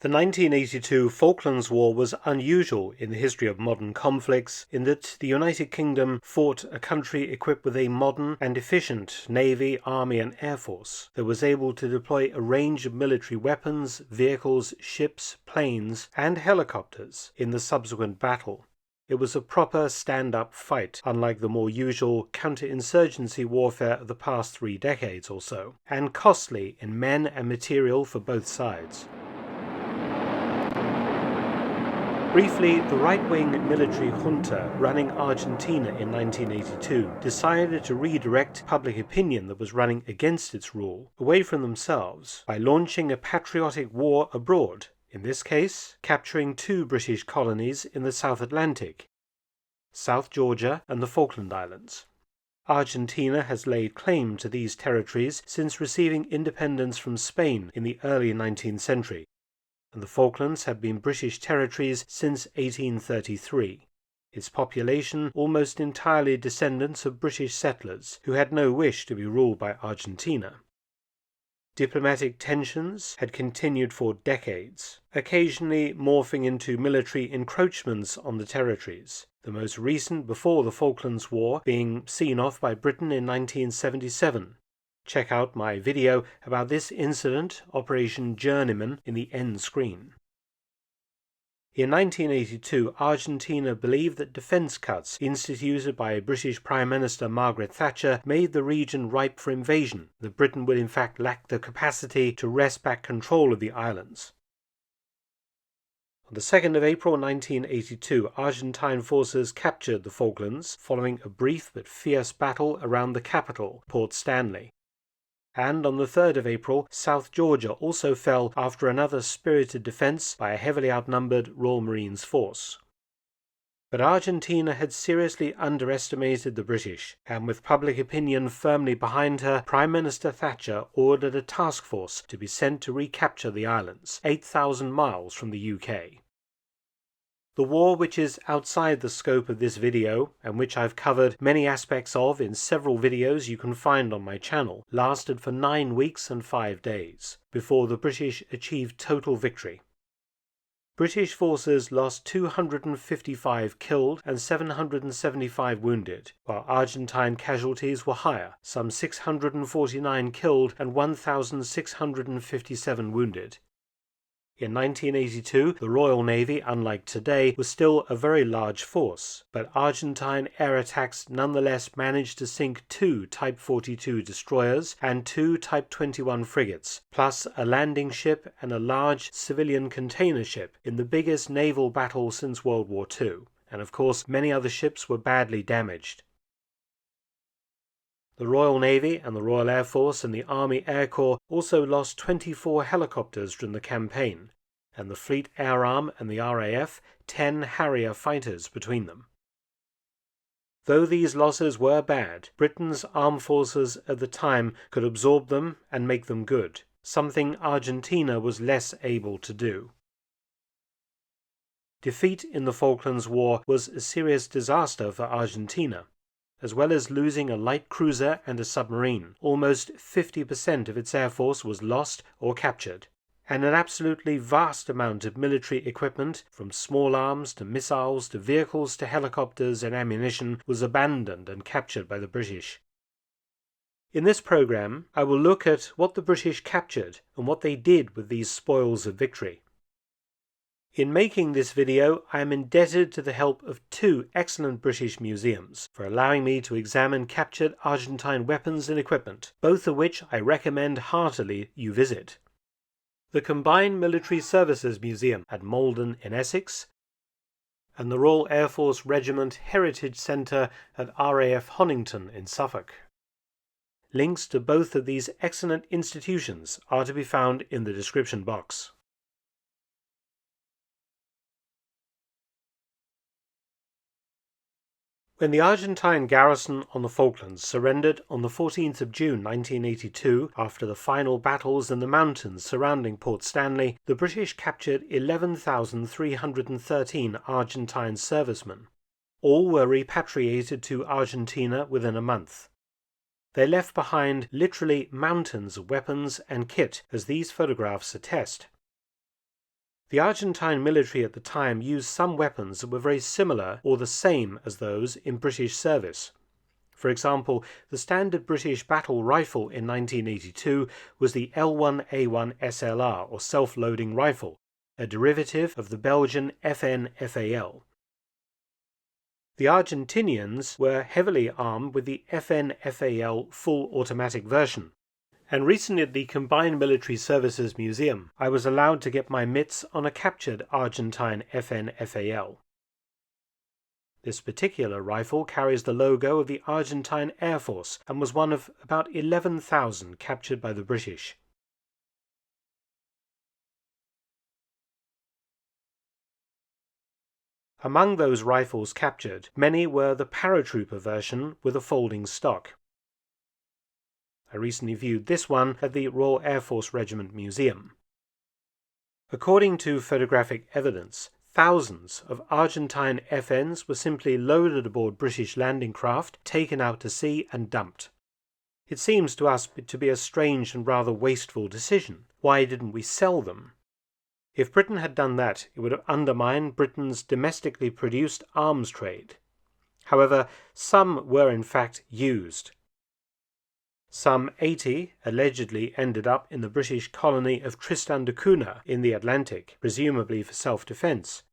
The 1982 Falklands War was unusual in the history of modern conflicts in that the United Kingdom fought a country equipped with a modern and efficient navy, army and air force that was able to deploy a range of military weapons, vehicles, ships, planes and helicopters in the subsequent battle. It was a proper stand-up fight, unlike the more usual counter-insurgency warfare of the past 3 decades or so, and costly in men and material for both sides. Briefly, the right-wing military junta running Argentina in 1982 decided to redirect public opinion that was running against its rule away from themselves by launching a patriotic war abroad, in this case capturing 2 British colonies in the South Atlantic, South Georgia and the Falkland Islands. Argentina has laid claim to these territories since receiving independence from Spain in the early 19th century, and the Falklands have been British territories since 1833, its population almost entirely descendants of British settlers who had no wish to be ruled by Argentina. Diplomatic tensions had continued for decades, occasionally morphing into military encroachments on the territories, the most recent before the Falklands War being seen off by Britain in 1977. Check out my video about this incident, Operation Journeyman, in the end screen. In 1982, Argentina believed that defence cuts instituted by British Prime Minister Margaret Thatcher made the region ripe for invasion, that Britain would in fact lack the capacity to wrest back control of the islands. On the 2nd of April 1982, Argentine forces captured the Falklands following a brief but fierce battle around the capital, Port Stanley. And on the 3rd of April, South Georgia also fell after another spirited defence by a heavily outnumbered Royal Marines force. But Argentina had seriously underestimated the British, and with public opinion firmly behind her, Prime Minister Thatcher ordered a task force to be sent to recapture the islands, 8,000 miles from the UK. The war, which is outside the scope of this video, and which I've covered many aspects of in several videos you can find on my channel, lasted for 9 weeks and 5 days, before the British achieved total victory. British forces lost 255 killed and 775 wounded, while Argentine casualties were higher, some 649 killed and 1,657 wounded. In 1982, the Royal Navy, unlike today, was still a very large force, but Argentine air attacks nonetheless managed to sink 2 Type 42 destroyers and 2 Type 21 frigates, plus a landing ship and a large civilian container ship in the biggest naval battle since World War II, and of course many other ships were badly damaged. The Royal Navy and the Royal Air Force and the Army Air Corps also lost 24 helicopters during the campaign, and the Fleet Air Arm and the RAF 10 Harrier fighters between them. Though these losses were bad, Britain's armed forces at the time could absorb them and make them good, something Argentina was less able to do. Defeat in the Falklands War was a serious disaster for Argentina. As well as losing a light cruiser and a submarine, almost 50% of its air force was lost or captured, and an absolutely vast amount of military equipment, from small arms to missiles to vehicles to helicopters and ammunition, was abandoned and captured by the British. In this program, I will look at what the British captured and what they did with these spoils of victory. In making this video, I am indebted to the help of 2 excellent British museums for allowing me to examine captured Argentine weapons and equipment, both of which I recommend heartily you visit. The Combined Military Services Museum at Malden in Essex, and the Royal Air Force Regiment Heritage Centre at RAF Honington in Suffolk. Links to both of these excellent institutions are to be found in the description box. When the Argentine garrison on the Falklands surrendered on the 14th of June 1982 after the final battles in the mountains surrounding Port Stanley, the British captured 11,313 Argentine servicemen. All were repatriated to Argentina within a month. They left behind literally mountains of weapons and kit, as these photographs attest. The Argentine military at the time used some weapons that were very similar or the same as those in British service. For example, the standard British battle rifle in 1982 was the L1A1 SLR, or self-loading rifle, a derivative of the Belgian FN-FAL. The Argentinians were heavily armed with the FN-FAL full automatic version, and recently at the Combined Military Services Museum I was allowed to get my mitts on a captured Argentine FN-FAL. This particular rifle carries the logo of the Argentine Air Force and was one of about 11,000 captured by the British. Among those rifles captured, many were the paratrooper version with a folding stock. I recently viewed this one at the Royal Air Force Regiment Museum. According to photographic evidence, thousands of Argentine FNs were simply loaded aboard British landing craft, taken out to sea and dumped. It seems to us to be a strange and rather wasteful decision. Why didn't we sell them? If Britain had done that, it would have undermined Britain's domestically produced arms trade. However, some were in fact used. Some 80 allegedly ended up in the British colony of Tristan da Cunha in the Atlantic, presumably for self-defense.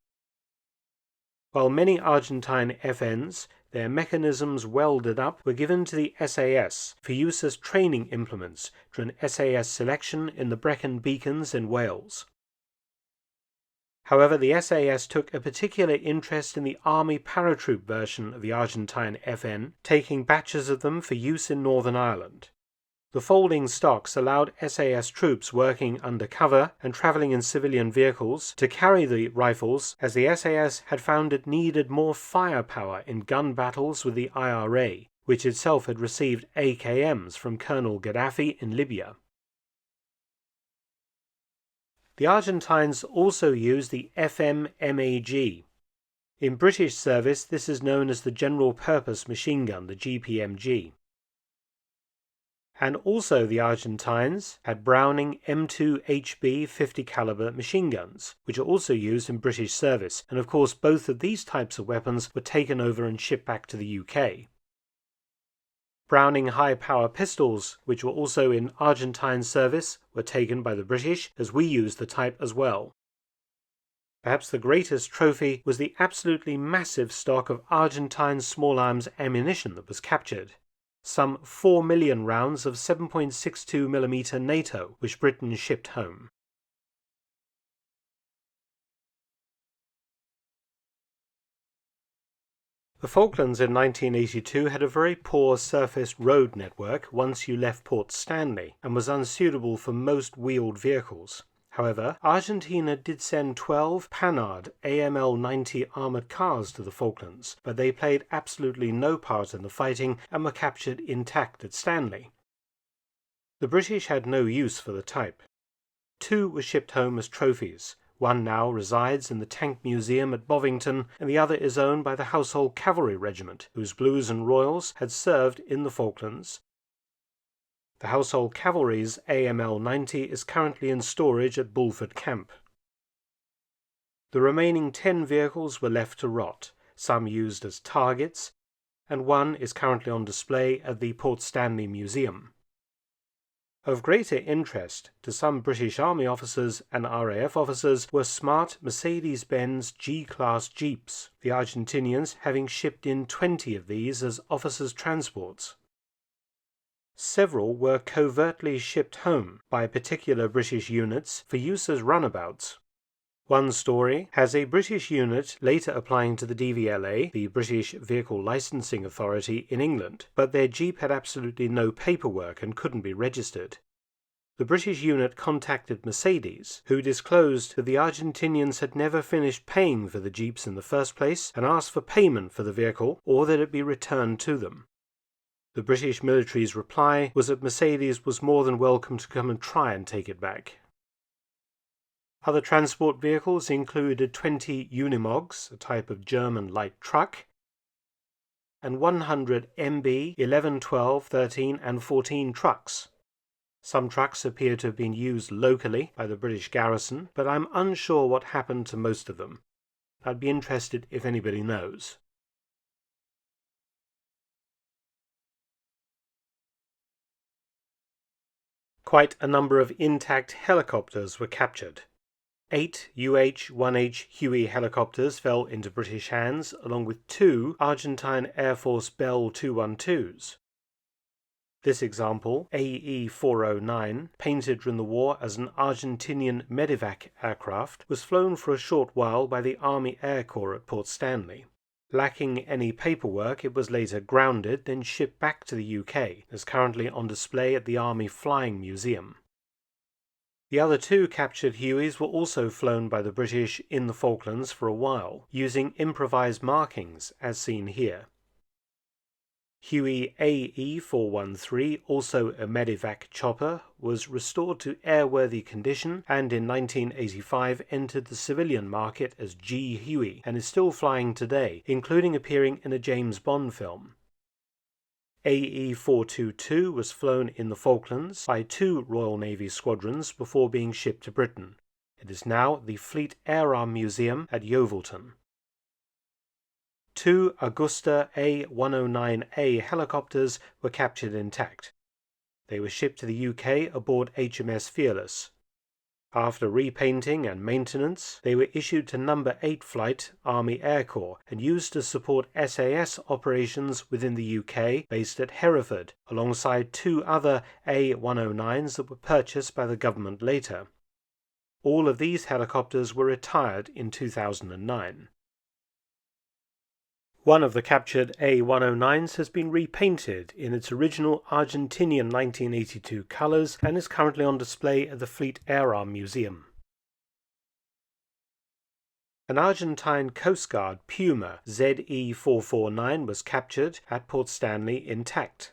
While many Argentine FNs, their mechanisms welded up, were given to the SAS for use as training implements during SAS selection in the Brecon Beacons in Wales. However, the SAS took a particular interest in the Army paratroop version of the Argentine FN, taking batches of them for use in Northern Ireland. The folding stocks allowed SAS troops working under cover and travelling in civilian vehicles to carry the rifles, as the SAS had found it needed more firepower in gun battles with the IRA, which itself had received AKMs from Colonel Gaddafi in Libya. The Argentines also used the FM-MAG. In British service, this is known as the General Purpose Machine Gun, the GPMG. And also the Argentines had Browning M2HB 50 caliber machine guns, which are also used in British service, and of course both of these types of weapons were taken over and shipped back to the UK. Browning high-power pistols, which were also in Argentine service, were taken by the British, as we used the type as well. Perhaps the greatest trophy was the absolutely massive stock of Argentine small arms ammunition that was captured. Some 4 million rounds of 7.62mm NATO, which Britain shipped home. The Falklands in 1982 had a very poor surfaced road network once you left Port Stanley, and was unsuitable for most wheeled vehicles. However, Argentina did send 12 Panhard AML-90 armoured cars to the Falklands, but they played absolutely no part in the fighting and were captured intact at Stanley. The British had no use for the type. 2 were shipped home as trophies. One now resides in the Tank Museum at Bovington, and the other is owned by the Household Cavalry Regiment, whose Blues and Royals had served in the Falklands. The Household Cavalry's AML-90 is currently in storage at Bulford Camp. The remaining 10 vehicles were left to rot, some used as targets, and one is currently on display at the Port Stanley Museum. Of greater interest to some British Army officers and RAF officers were smart Mercedes-Benz G-Class Jeeps, the Argentinians having shipped in 20 of these as officers' transports. Several were covertly shipped home by particular British units for use as runabouts. One story has a British unit later applying to the DVLA, the British Vehicle Licensing Authority in England, but their Jeep had absolutely no paperwork and couldn't be registered. The British unit contacted Mercedes, who disclosed that the Argentinians had never finished paying for the Jeeps in the first place and asked for payment for the vehicle or that it be returned to them. The British military's reply was that Mercedes was more than welcome to come and try and take it back. Other transport vehicles included 20 Unimogs, a type of German light truck, and 100 MB 11, 12, 13 and 14 trucks. Some trucks appear to have been used locally by the British garrison, but I'm unsure what happened to most of them. I'd be interested if anybody knows. Quite a number of intact helicopters were captured. 8 UH-1H Huey helicopters fell into British hands, along with 2 Argentine Air Force Bell 212s. This example, AE-409, painted during the war as an Argentinian medevac aircraft, was flown for a short while by the Army Air Corps at Port Stanley. Lacking any paperwork, it was later grounded, then shipped back to the UK, and is currently on display at the Army Flying Museum. The other 2 captured Hueys were also flown by the British in the Falklands for a while, using improvised markings as seen here. Huey AE-413, also a medevac chopper, was restored to airworthy condition and in 1985 entered the civilian market as G Huey and is still flying today, including appearing in a James Bond film. AE-422 was flown in the Falklands by 2 Royal Navy squadrons before being shipped to Britain. It is now at the Fleet Air Arm Museum at Yeovilton. 2 Augusta A-109A helicopters were captured intact. They were shipped to the UK aboard HMS Fearless. After repainting and maintenance, they were issued to No. 8 Flight, Army Air Corps, and used to support SAS operations within the UK based at Hereford, alongside 2 other A-109s that were purchased by the government later. All of these helicopters were retired in 2009. One of the captured A-109s has been repainted in its original Argentinian 1982 colours and is currently on display at the Fleet Air Arm Museum. An Argentine Coast Guard Puma ZE-449 was captured at Port Stanley intact.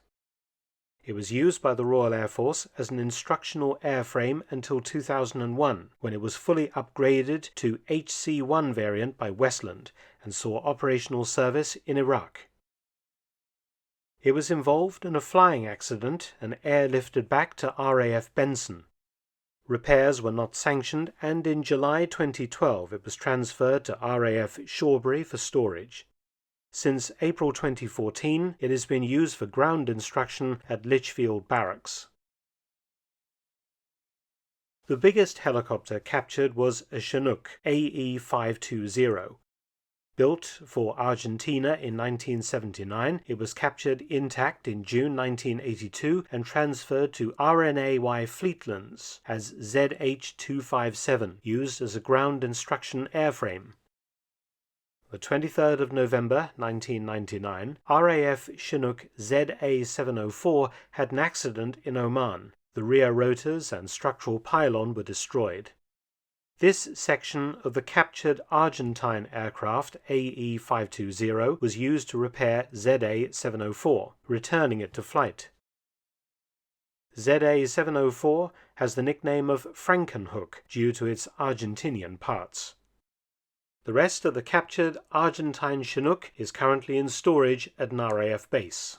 It was used by the Royal Air Force as an instructional airframe until 2001, when it was fully upgraded to HC-1 variant by Westland and saw operational service in Iraq. It was involved in a flying accident and airlifted back to RAF Benson. Repairs were not sanctioned, and in July 2012 it was transferred to RAF Shawbury for storage. Since April 2014, it has been used for ground instruction at Lichfield Barracks. The biggest helicopter captured was a Chinook AE-520. Built for Argentina in 1979, it was captured intact in June 1982 and transferred to RNAY Fleetlands as ZH-257, used as a ground instruction airframe. The 23rd of November 1999, RAF Chinook ZA-704 had an accident in Oman. The rear rotors and structural pylon were destroyed. This section of the captured Argentine aircraft AE-520 was used to repair ZA-704, returning it to flight. ZA-704 has the nickname of Frankenhook due to its Argentinian parts. The rest of the captured Argentine Chinook is currently in storage at an RAF base.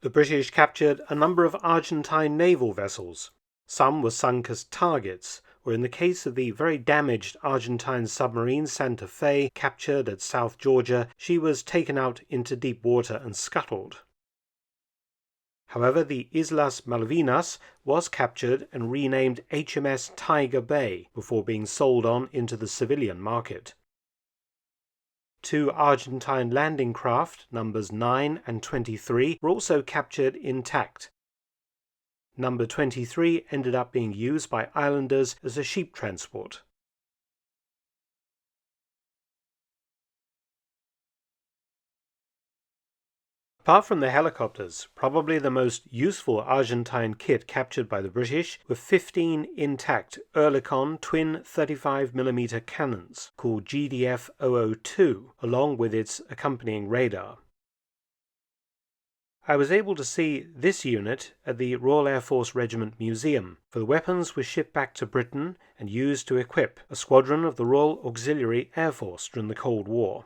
The British captured a number of Argentine naval vessels. Some were sunk as targets, or in the case of the very damaged Argentine submarine Santa Fe, captured at South Georgia, she was taken out into deep water and scuttled. However, the Islas Malvinas was captured and renamed HMS Tiger Bay before being sold on into the civilian market. 2 Argentine landing craft, numbers 9 and 23, were also captured intact. Number 23 ended up being used by islanders as a sheep transport. Apart from the helicopters, probably the most useful Argentine kit captured by the British were 15 intact Oerlikon twin 35mm cannons called GDF-002, along with its accompanying radar. I was able to see this unit at the Royal Air Force Regiment Museum, for the weapons were shipped back to Britain and used to equip a squadron of the Royal Auxiliary Air Force during the Cold War.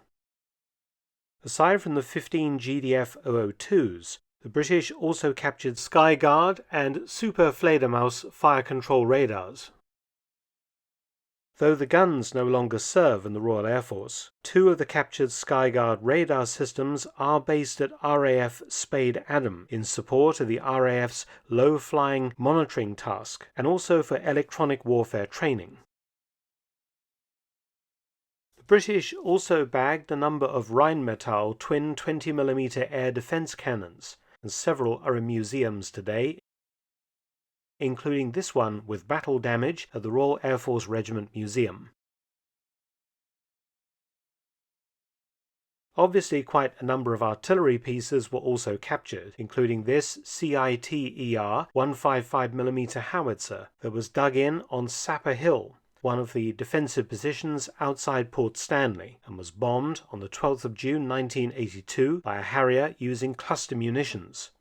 Aside from the 15 GDF 002s, the British also captured Skyguard and Super Fledermaus fire control radars. Though the guns no longer serve in the Royal Air Force, 2 of the captured Skyguard radar systems are based at RAF Spade Adam in support of the RAF's low-flying monitoring task and also for electronic warfare training. The British also bagged a number of Rheinmetall twin 20mm air defence cannons, and several are in museums today, including this one with battle damage at the Royal Air Force Regiment Museum. Obviously, quite a number of artillery pieces were also captured, including this CIT-ER 155mm howitzer that was dug in on Sapper Hill, one of the defensive positions outside Port Stanley, and was bombed on the 12th of June 1982 by a Harrier using cluster munitions.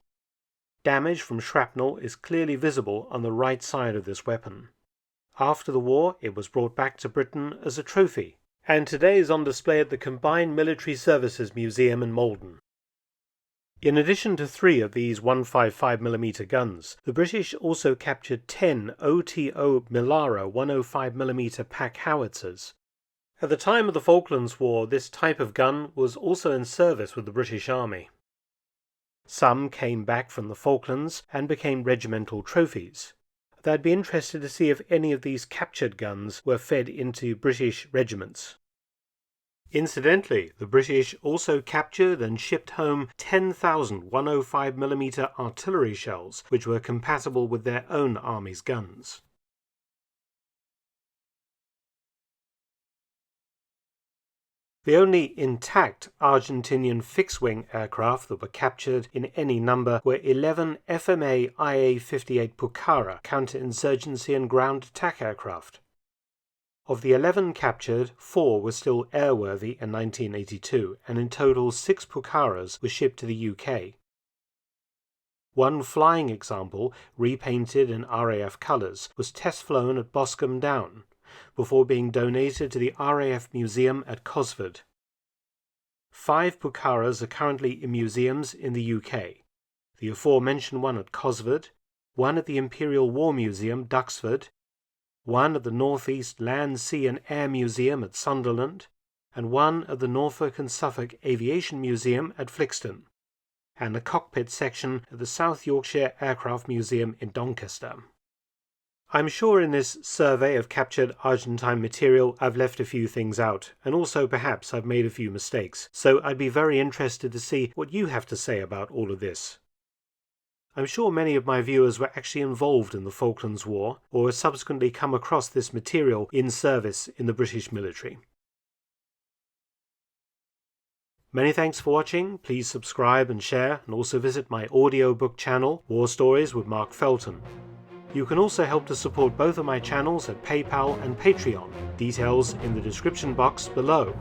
Damage from shrapnel is clearly visible on the right side of this weapon. After the war, it was brought back to Britain as a trophy, and today is on display at the Combined Military Services Museum in Malden. In addition to 3 of these 155mm guns, the British also captured 10 OTO Melara 105mm pack howitzers. At the time of the Falklands War, this type of gun was also in service with the British Army. Some came back from the Falklands and became regimental trophies. I'd be interested to see if any of these captured guns were fed into British regiments. Incidentally, the British also captured and shipped home 10,000 105mm artillery shells, which were compatible with their own army's guns. The only intact Argentinian fixed-wing aircraft that were captured in any number were 11 FMA IA-58 Pucara counterinsurgency and ground attack aircraft. Of the 11 captured, 4 were still airworthy in 1982, and in total 6 Pucaras were shipped to the UK. One flying example, repainted in RAF colours, was test-flown at Boscombe Down, before being donated to the RAF Museum at Cosford. 5 Pucaras are currently in museums in the UK. The aforementioned one at Cosford, one at the Imperial War Museum, Duxford, one at the North East Land, Sea and Air Museum at Sunderland, and one at the Norfolk and Suffolk Aviation Museum at Flixton, and the cockpit section at the South Yorkshire Aircraft Museum in Doncaster. I'm sure in this survey of captured Argentine material I've left a few things out, and also perhaps I've made a few mistakes, so I'd be very interested to see what you have to say about all of this. I'm sure many of my viewers were actually involved in the Falklands War, or have subsequently come across this material in service in the British military. Many thanks for watching. Please subscribe and share, and also visit my audiobook channel, War Stories with Mark Felton. You can also help to support both of my channels at PayPal and Patreon, details in the description box below.